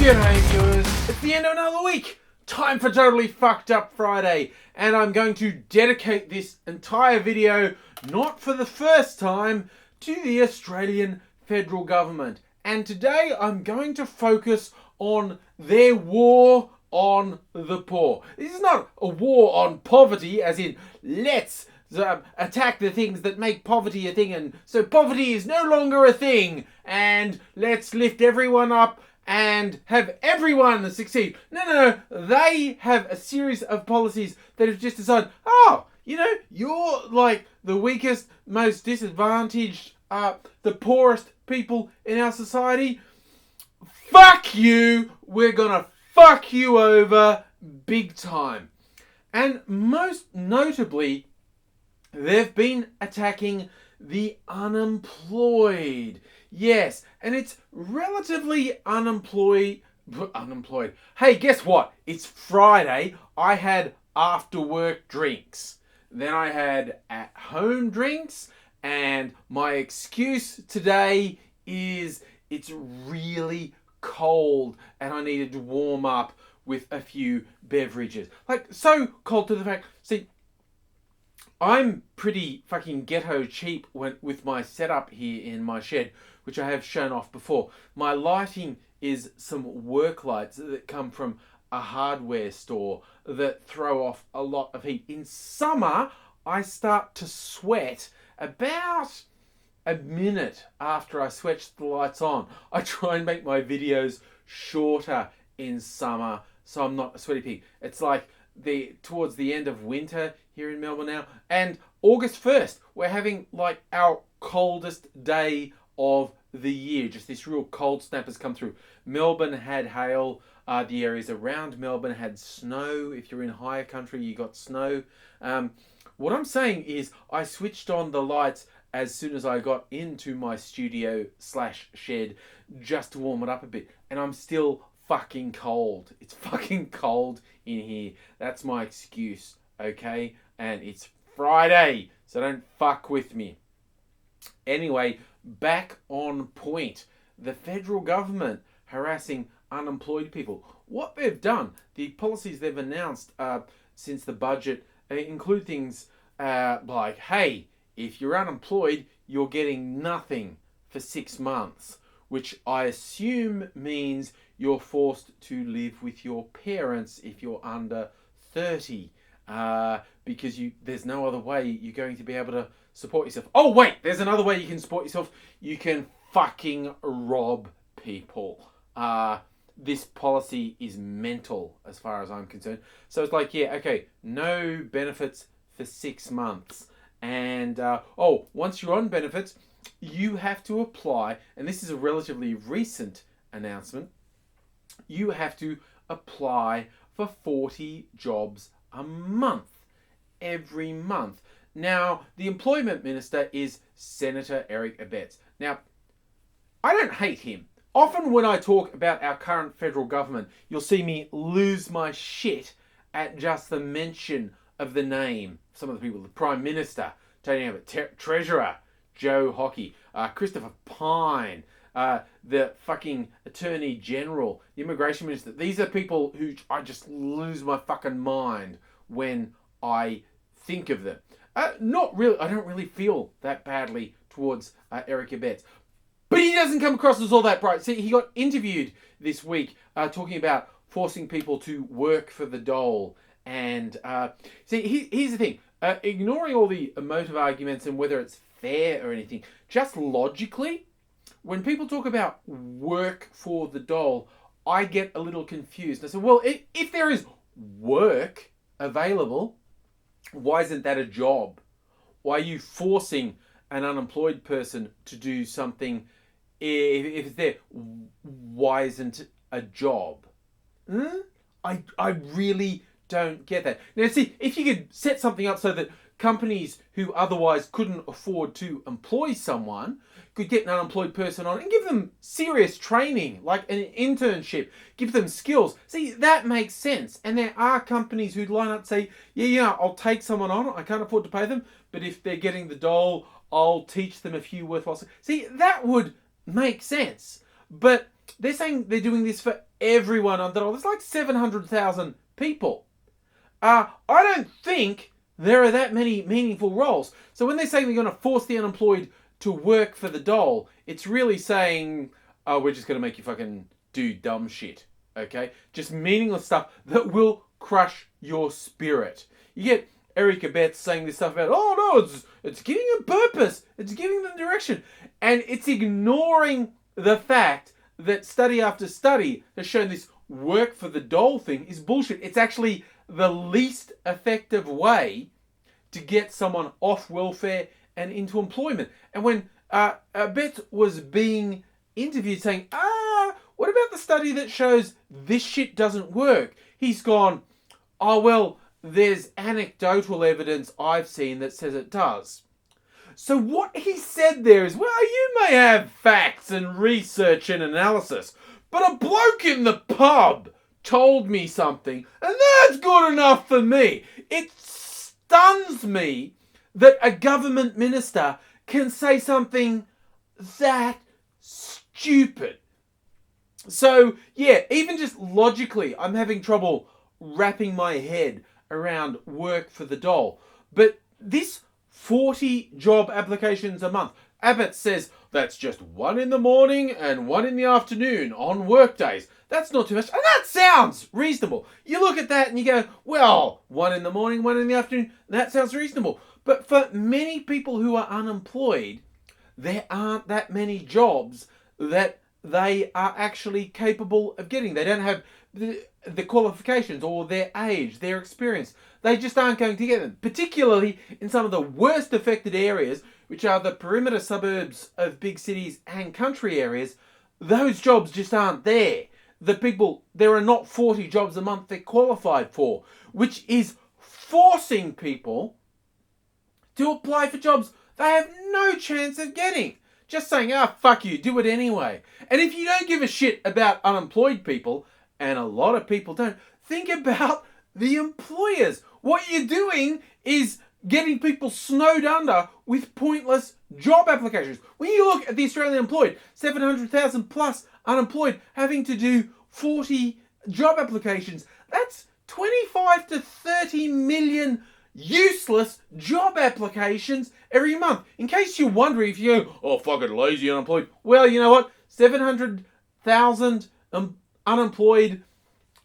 G'day viewers, it's the end of another week. Time for Totally Fucked Up Friday, and I'm going to dedicate this entire video, not for the first time, to the Australian federal government. And today I'm going to focus on their war on the poor. This is not a war on poverty, as in let's attack the things that make poverty a thing, and so poverty is no longer a thing, and let's lift everyone up and have everyone succeed. No. They have a series of policies that have just decided, oh, you know, you're like the weakest, most disadvantaged, the poorest people in our society. Fuck you! We're gonna fuck you over big time. And most notably, they've been attacking the unemployed. Yes, and it's relatively unemployed. Hey, guess what? It's Friday. I had after work drinks. Then I had at home drinks. And my excuse today is it's really cold and I needed to warm up with a few beverages. Like, so cold to the fact, see, I'm pretty fucking ghetto cheap with my setup here in my shed, which I have shown off before. My lighting is some work lights that come from a hardware store that throw off a lot of heat. In summer, I start to sweat about a minute after I switch the lights on. I try and make my videos shorter in summer so I'm not a sweaty pig. It's like towards the end of winter here in Melbourne now, and August 1st we're having like our coldest day of the year. Just this real cold snap has come through. Melbourne had hail. The areas around Melbourne had snow. If you're in higher country, you got snow. What I'm saying is I switched on the lights as soon as I got into my studio / shed just to warm it up a bit, and I'm still fucking cold. It's fucking cold in here. That's my excuse, okay? And it's Friday, so don't fuck with me. Anyway, back on point. The federal government harassing unemployed people. What they've done, the policies they've announced since the budget include things like, hey, if you're unemployed, you're getting nothing for 6 months, which I assume means you're forced to live with your parents if you're under 30, because there's no other way you're going to be able to support yourself. Oh wait, there's another way you can support yourself. You can fucking rob people. This policy is mental as far as I'm concerned. So it's like, yeah, okay, no benefits for 6 months. And, once you're on benefits, you have to apply, and this is a relatively recent announcement, you have to apply for 40 jobs a month, every month. Now, the employment minister is Senator Eric Abetz. Now, I don't hate him. Often when I talk about our current federal government, you'll see me lose my shit at just the mention of the name. Some of the people, the Prime Minister, Tony Abbott, Treasurer, Joe Hockey, Christopher Pyne, the fucking Attorney General, the Immigration Minister. These are people who I just lose my fucking mind when I think of them. Not really, I don't really feel that badly towards Eric Abetz. But he doesn't come across as all that bright. See, he got interviewed this week talking about forcing people to work for the dole. And here's the thing. Ignoring all the emotive arguments and whether it's fair or anything, just logically, when people talk about work for the dole, I get a little confused. I said, well, if there is work available, why isn't that a job? Why are you forcing an unemployed person to do something if it's there? Why isn't it a job? I really don't get that. Now, see, if you could set something up so that companies who otherwise couldn't afford to employ someone could get an unemployed person on and give them serious training, like an internship, give them skills. See, that makes sense. And there are companies who'd line up and say, yeah, I'll take someone on. I can't afford to pay them, but if they're getting the dole, I'll teach them a few worthwhile skills. See, that would make sense. But they're saying they're doing this for everyone on the dole. There's like 700,000 people. I don't think there are that many meaningful roles. So when they're saying they're going to force the unemployed to work for the dole, it's really saying, oh, we're just going to make you fucking do dumb shit. Okay? Just meaningless stuff that will crush your spirit. You get Erica Betts saying this stuff about, oh no, it's giving them purpose. It's giving them direction. And it's ignoring the fact that study after study has shown this work for the dole thing is bullshit. It's actually the least effective way to get someone off welfare and into employment. And when Betts was being interviewed saying, what about the study that shows this shit doesn't work? He's gone, oh, well, there's anecdotal evidence I've seen that says it does. So what he said there is, well, you may have facts and research and analysis, but a bloke in the pub told me something, and that's good enough for me. It stuns me that a government minister can say something that stupid. So, yeah, even just logically, I'm having trouble wrapping my head around work for the dole. But this 40 job applications a month, Abbott says that's just one in the morning and one in the afternoon on work days. That's not too much. And that sounds reasonable. You look at that and you go, well, one in the morning, one in the afternoon, that sounds reasonable. But for many people who are unemployed, there aren't that many jobs that they are actually capable of getting. They don't have the qualifications or their age, their experience. They just aren't going to get them, particularly in some of the worst affected areas, which are the perimeter suburbs of big cities and country areas. Those jobs just aren't there. There are not 40 jobs a month they're qualified for, which is forcing people to apply for jobs they have no chance of getting. Just saying, fuck you, do it anyway. And if you don't give a shit about unemployed people, and a lot of people don't, think about the employers. What you're doing is getting people snowed under with pointless job applications. When you look at the Australian employed, 700,000 plus unemployed having to do 40 job applications, that's 25 to 30 million useless job applications every month. In case you're wondering if you go, oh, fucking lazy unemployed. Well, you know what? 700,000 unemployed,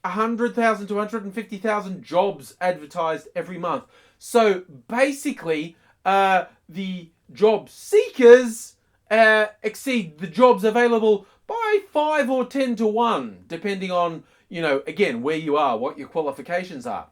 100,000 to 150,000 jobs advertised every month. So basically, the job seekers exceed the jobs available by 5 or 10 to 1, depending on, again, where you are, what your qualifications are.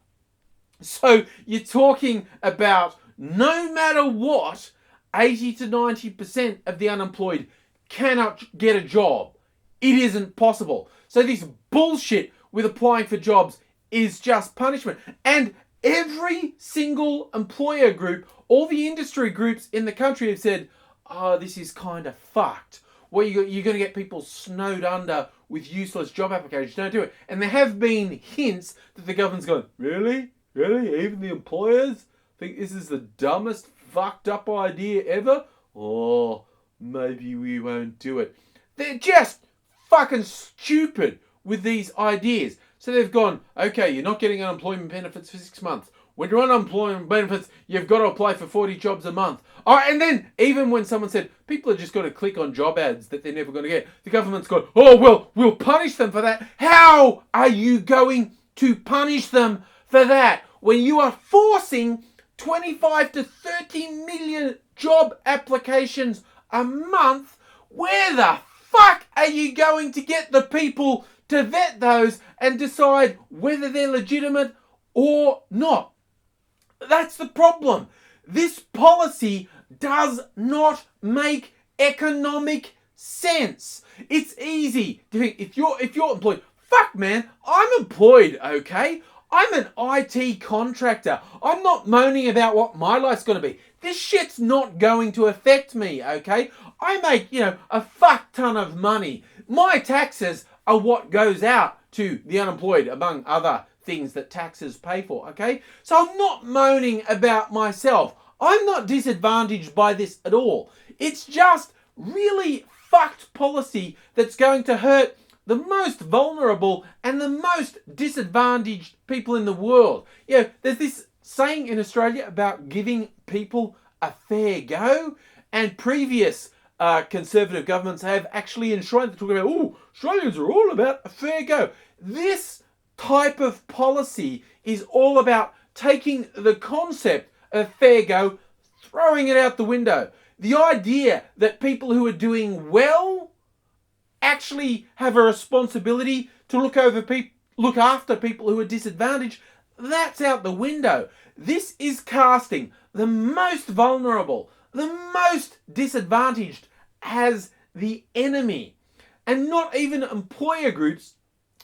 So you're talking about no matter what, 80 to 90% of the unemployed cannot get a job. It isn't possible. So this bullshit with applying for jobs is just punishment. And every single employer group, all the industry groups in the country have said, oh, this is kind of fucked. Well, you're going to get people snowed under with useless job applications. Don't do it. And there have been hints that the government's going, really? Really? Even the employers think this is the dumbest, fucked up idea ever? Oh, maybe we won't do it. They're just fucking stupid with these ideas. So they've gone, okay, you're not getting unemployment benefits for 6 months. When you're on unemployment benefits, you've got to apply for 40 jobs a month. Oh, and then even when someone said, people are just going to click on job ads that they're never going to get, the government's gone, oh, well, we'll punish them for that. How are you going to punish them for that when you are forcing 25 to 30 million job applications a month? Where the fuck are you going to get the people to vet those and decide whether they're legitimate or not? That's the problem. This policy does not make economic sense. It's easy to think if you're employed, fuck man, I'm employed, okay? I'm an IT contractor. I'm not moaning about what my life's going to be. This shit's not going to affect me, okay? I make, a fuck ton of money. My taxes are what goes out to the unemployed, among other things that taxes pay for, okay? So I'm not moaning about myself. I'm not disadvantaged by this at all. It's just really fucked policy that's going to hurt the most vulnerable and the most disadvantaged people in the world. You know, there's this saying in Australia about giving people a fair go, and previous conservative governments have actually enshrined the talk about, oh, Australians are all about a fair go. This type of policy is all about taking the concept of fair go, throwing it out the window. The idea that people who are doing well actually have a responsibility to look after people who are disadvantaged, that's out the window. This is casting the most vulnerable, the most disadvantaged as the enemy. And not even employer groups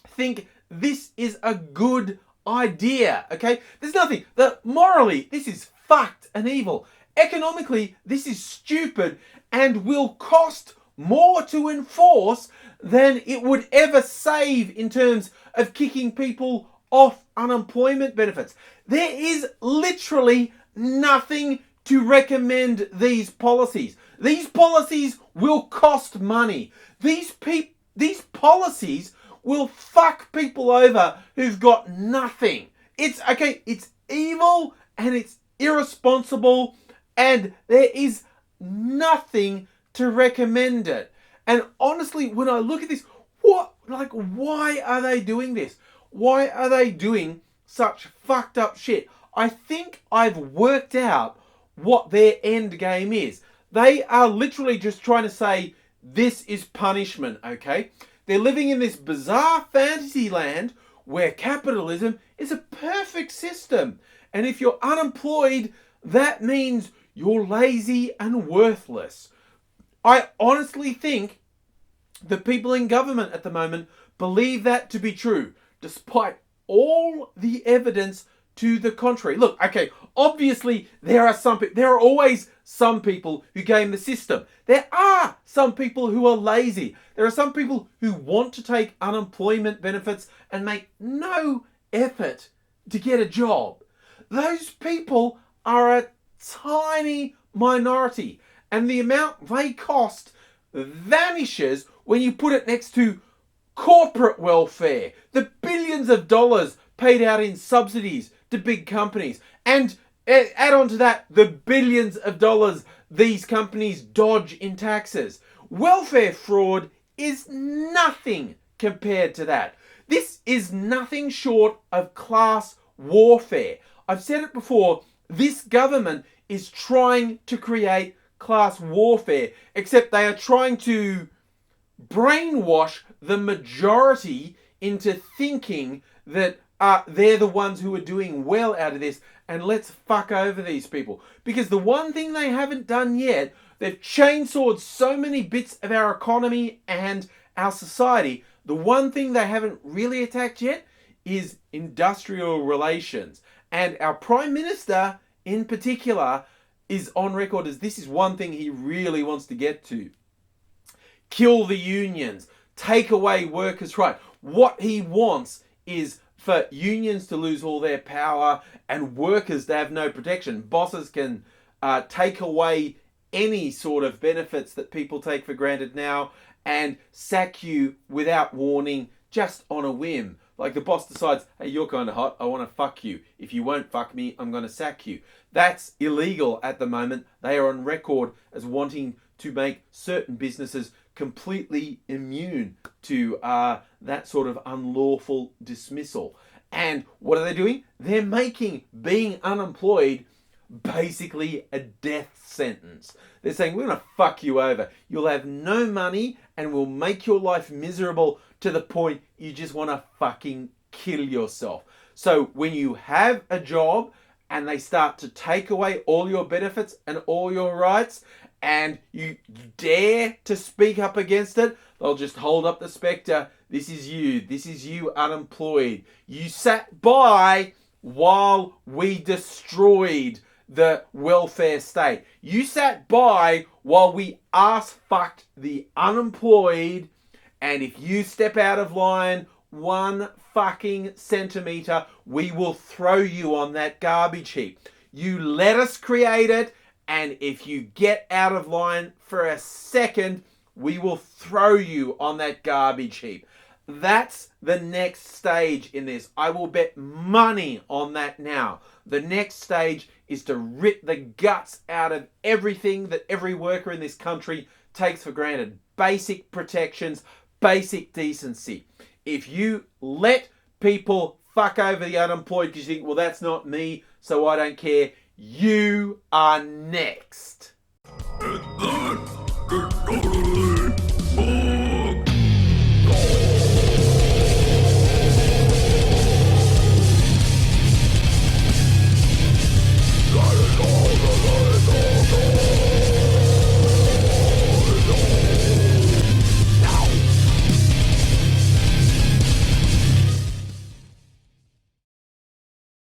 think this is a good idea, okay? There's nothing that morally this is fucked and evil. Economically, this is stupid and will cost more to enforce than it would ever save in terms of kicking people off unemployment benefits. There is literally nothing to recommend these policies. These policies will cost money. These policies will fuck people over who've got nothing. It's evil and it's irresponsible, and there is nothing to recommend it. And honestly, when I look at this, why are they doing this? Why are they doing such fucked up shit? I think I've worked out what their end game is. They are literally just trying to say, this is punishment, okay? They're living in this bizarre fantasy land where capitalism is a perfect system. And if you're unemployed, that means you're lazy and worthless. I honestly think the people in government at the moment believe that to be true, despite all the evidence to the contrary. Look, okay, obviously there are always some people who game the system. There are some people who are lazy. There are some people who want to take unemployment benefits and make no effort to get a job. Those people are a tiny minority, and the amount they cost vanishes when you put it next to corporate welfare, the billions of dollars paid out in subsidies to big companies, and add on to that the billions of dollars these companies dodge in taxes. Welfare fraud is nothing compared to that. This is nothing short of class warfare. I've said it before, this government is trying to create class warfare, except they are trying to brainwash the majority into thinking that they're the ones who are doing well out of this, and let's fuck over these people. Because the one thing they haven't done yet, they've chainsawed so many bits of our economy and our society. The one thing they haven't really attacked yet is industrial relations. And our Prime Minister in particular is on record as this is one thing he really wants to get to. Kill the unions, take away workers' rights. What he wants is for unions to lose all their power and workers to have no protection. Bosses can take away any sort of benefits that people take for granted now and sack you without warning, just on a whim. Like the boss decides, hey, you're kind of hot, I want to fuck you. If you won't fuck me, I'm going to sack you. That's illegal at the moment. They are on record as wanting to make certain businesses completely immune to that sort of unlawful dismissal. And what are they doing? They're making being unemployed basically a death sentence. They're saying, we're going to fuck you over. You'll have no money and we'll make your life miserable to the point you just want to fucking kill yourself. So when you have a job and they start to take away all your benefits and all your rights, and you dare to speak up against it, they'll just hold up the spectre. This is you unemployed. You sat by while we destroyed the welfare state. You sat by while we ass-fucked the unemployed, and if you step out of line 1 fucking centimetre, we will throw you on that garbage heap. You let us create it, and if you get out of line for a second, we will throw you on that garbage heap. That's the next stage in this. I will bet money on that now. The next stage is to rip the guts out of everything that every worker in this country takes for granted. Basic protections, basic decency. If you let people fuck over the unemployed because you think, well, that's not me, so I don't care, you are next.